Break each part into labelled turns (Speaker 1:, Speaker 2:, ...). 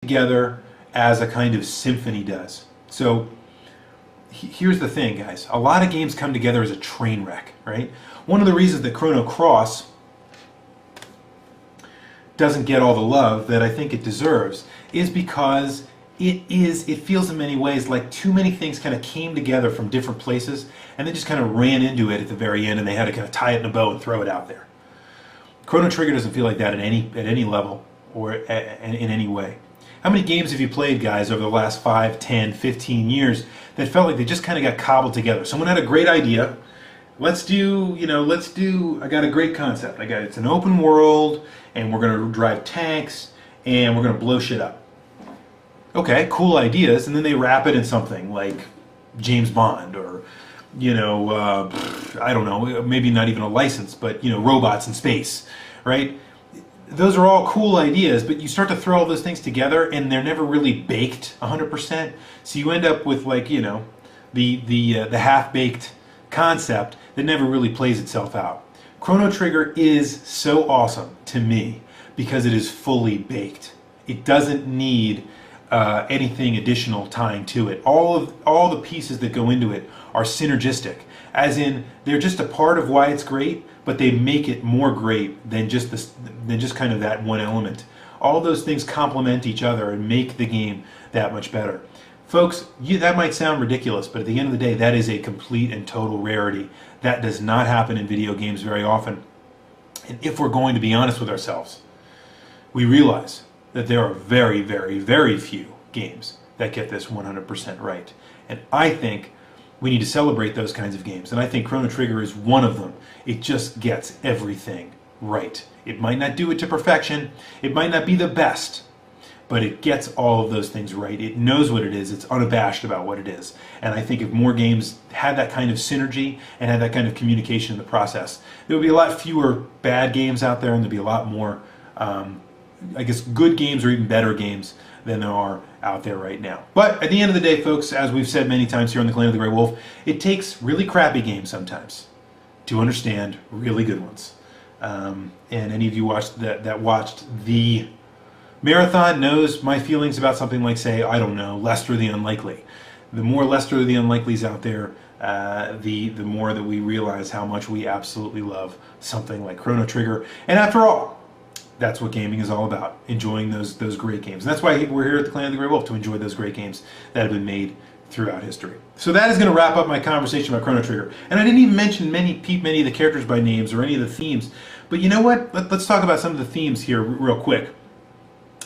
Speaker 1: together as a kind of symphony does. So here's the thing, guys. A lot of games come together as a train wreck, right? One of the reasons that Chrono Cross doesn't get all the love that I think it deserves is because it feels in many ways like too many things kind of came together from different places and then just kind of ran into it at the very end, and they had to kind of tie it in a bow and throw it out there. Chrono Trigger doesn't feel like that at any level or in any way. How many games have you played, guys, over the last 5, 10, 15 years that felt like they just kind of got cobbled together? Someone had a great idea. I got a great concept. It's an open world, and we're going to drive tanks, and we're going to blow shit up. Okay, cool ideas, and then they wrap it in something like James Bond, or, I don't know, maybe not even a license, but, robots in space, right? Those are all cool ideas, but you start to throw all those things together, and they're never really baked 100%. So you end up with, the half-baked concept that never really plays itself out. Chrono Trigger is so awesome to me because it is fully baked. It doesn't need anything additional tying to it. All the pieces that go into it are synergistic, as in they're just a part of why it's great, but they make it more great than just kind of that one element. All those things complement each other and make the game that much better. Folks, that might sound ridiculous, but at the end of the day, that is a complete and total rarity. That does not happen in video games very often. And if we're going to be honest with ourselves, we realize that there are very, very, very few games that get this 100% right. And I think we need to celebrate those kinds of games. And I think Chrono Trigger is one of them. It just gets everything right. It might not do it to perfection. It might not be the best. But it gets all of those things right. It knows what it is. It's unabashed about what it is. And I think if more games had that kind of synergy and had that kind of communication in the process, there would be a lot fewer bad games out there, and there'd be a lot more, good games or even better games than there are out there right now. But at the end of the day, folks, as we've said many times here on the Clan of the Grey Wolf, it takes really crappy games sometimes to understand really good ones. And any of you that watched the marathon knows my feelings about something like, say, I don't know, Lester the Unlikely. The more Lester the Unlikely's out there, the more that we realize how much we absolutely love something like Chrono Trigger. And after all, that's what gaming is all about, enjoying those great games. And that's why we're here at the Clan of the Grey Wolf, to enjoy those great games that have been made throughout history. So that is going to wrap up my conversation about Chrono Trigger. And I didn't even mention many of the characters by names or any of the themes. But you know what? Let's talk about some of the themes here real quick.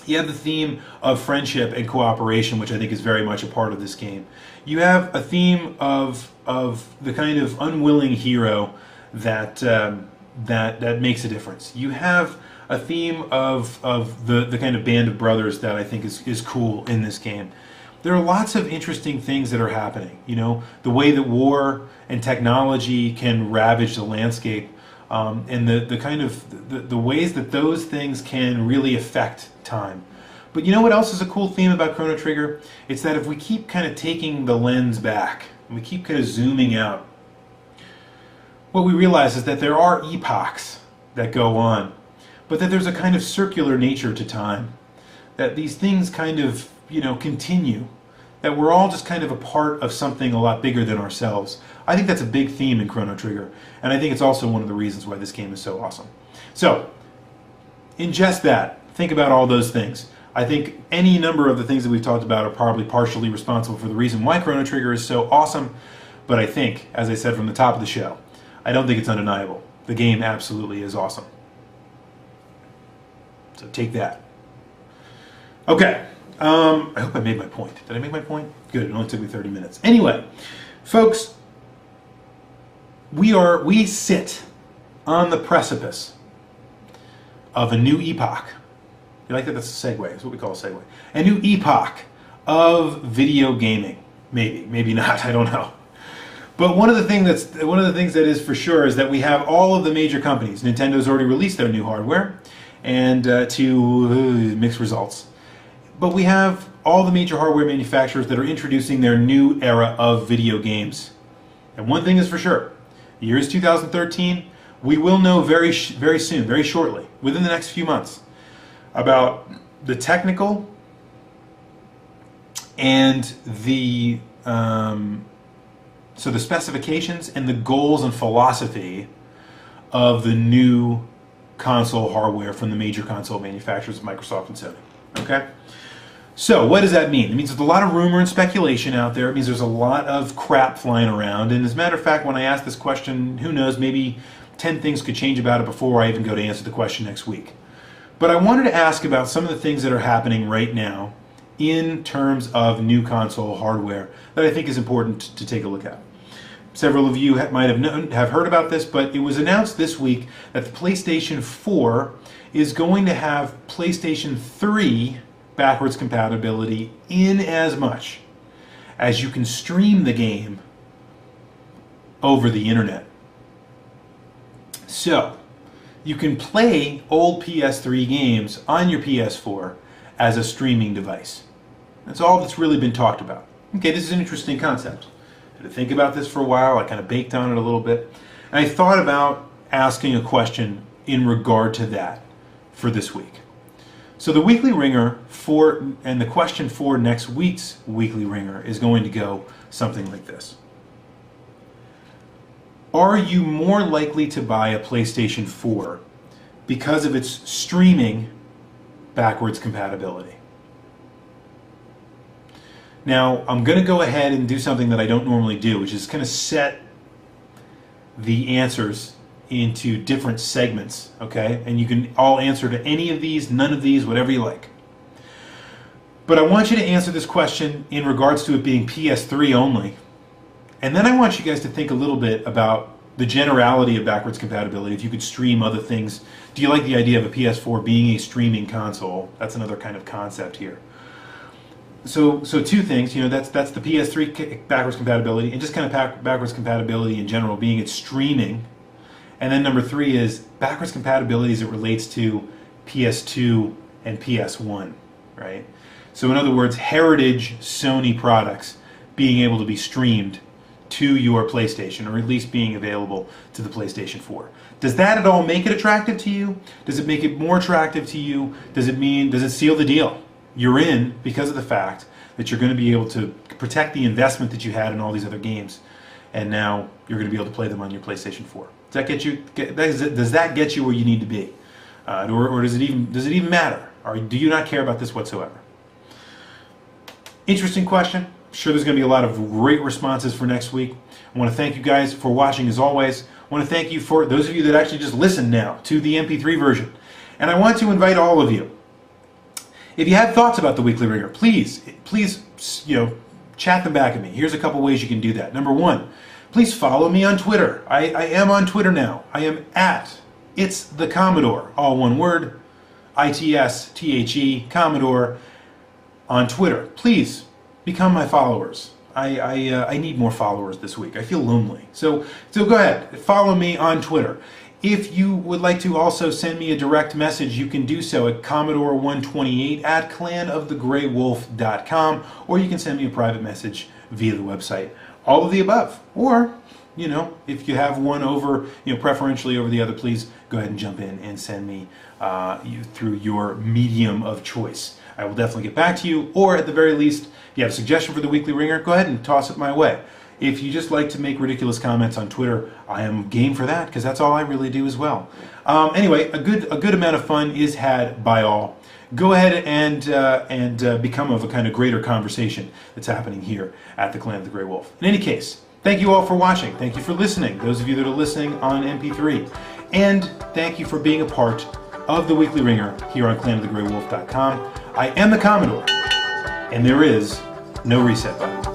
Speaker 1: You have the theme of friendship and cooperation, which I think is very much a part of this game. You have a theme of the kind of unwilling hero that makes a difference. You have a theme of the kind of band of brothers that I think is cool in this game. There are lots of interesting things that are happening. The way that war and technology can ravage the landscape, and the ways that those things can really affect time. But you know what else is a cool theme about Chrono Trigger? It's that if we keep kind of taking the lens back, and we keep kind of zooming out, what we realize is that there are epochs that go on, but that there's a kind of circular nature to time. That these things kind of, continue. That we're all just kind of a part of something a lot bigger than ourselves. I think that's a big theme in Chrono Trigger, and I think it's also one of the reasons why this game is so awesome. So, ingest that. Think about all those things. I think any number of the things that we've talked about are probably partially responsible for the reason why Chrono Trigger is so awesome, but I think, as I said from the top of the show, I don't think it's undeniable. The game absolutely is awesome. So take that. Okay. I hope I made my point. Did I make my point? Good. It only took me 30 minutes. Anyway, folks, we sit on the precipice of a new epoch. You like that? That's a segue. That's what we call a segue. A new epoch of video gaming. Maybe not. I don't know. But one of the things that is for sure is that we have all of the major companies. Nintendo's already released their new hardware, and to mixed results. But we have all the major hardware manufacturers that are introducing their new era of video games. And one thing is for sure, the year is 2013. We will know very soon, very shortly, within the next few months, about the technical and the so the specifications and the goals and philosophy of the new console hardware from the major console manufacturers, Microsoft and Sony. Okay? So what does that mean? It means there's a lot of rumor and speculation out there. It means there's a lot of crap flying around. And as a matter of fact, when I ask this question, who knows, maybe 10 things could change about it before I even go to answer the question next week. But I wanted to ask about some of the things that are happening right now in terms of new console hardware that I think is important to take a look at. Several of you might have heard about this, but it was announced this week that the PlayStation 4 is going to have PlayStation 3 backwards compatibility in as much as you can stream the game over the internet. So, you can play old PS3 games on your PS4 as a streaming device. That's all that's really been talked about. Okay, this is an interesting concept. I had to think about this for a while. I kind of baked on it a little bit. And I thought about asking a question in regard to that for this week. So the Weekly Ringer and the question for next week's Weekly Ringer is going to go something like this. Are you more likely to buy a PlayStation 4 because of its streaming backwards compatibility? Now, I'm going to go ahead and do something that I don't normally do, which is kind of set the answers into different segments, okay? And you can all answer to any of these, none of these, whatever you like. But I want you to answer this question in regards to it being PS3 only. And then I want you guys to think a little bit about the generality of backwards compatibility, if you could stream other things. Do you like the idea of a PS4 being a streaming console? That's another kind of concept here. So two things, that's the PS3 backwards compatibility, and just kind of backwards compatibility in general, being it's streaming. And then number 3 is backwards compatibility as it relates to PS2 and PS1, right? So in other words, heritage Sony products being able to be streamed to your PlayStation, or at least being available to the PlayStation 4. Does that at all make it attractive to you? Does it make it more attractive to you? Does it seal the deal? You're in because of the fact that you're going to be able to protect the investment that you had in all these other games, and now you're going to be able to play them on your PlayStation 4. Does that get you? Does that get you where you need to be, or does it even matter? Or do you not care about this whatsoever? Interesting question. I'm sure there's going to be a lot of great responses for next week. I want to thank you guys for watching as always. I want to thank you for those of you that actually just listen now to the MP3 version, and I want to invite all of you. If you have thoughts about the Weekly Ringer, please, chat them back at me. Here's a couple ways you can do that. Number 1, please follow me on Twitter. I am on Twitter now. I am at It's the Commodore, all one word, ITSTHE, Commodore, on Twitter. Please become my followers. I need more followers this week. I feel lonely. So go ahead, follow me on Twitter. If you would like to also send me a direct message, you can do so at Commodore128 at clanofthegraywolf.com, or you can send me a private message via the website. All of the above. Or, if you have one over, preferentially over the other, please go ahead and jump in and send me through your medium of choice. I will definitely get back to you, or at the very least, if you have a suggestion for the Weekly Ringer, go ahead and toss it my way. If you just like to make ridiculous comments on Twitter, I am game for that, because that's all I really do as well. Anyway, a good amount of fun is had by all. Go ahead and become of a kind of greater conversation that's happening here at the Clan of the Grey Wolf. In any case, thank you all for watching. Thank you for listening, those of you that are listening on MP3. And thank you for being a part of the Weekly Ringer here on clanofthegraywolf.com. I am the Commodore, and there is no reset button.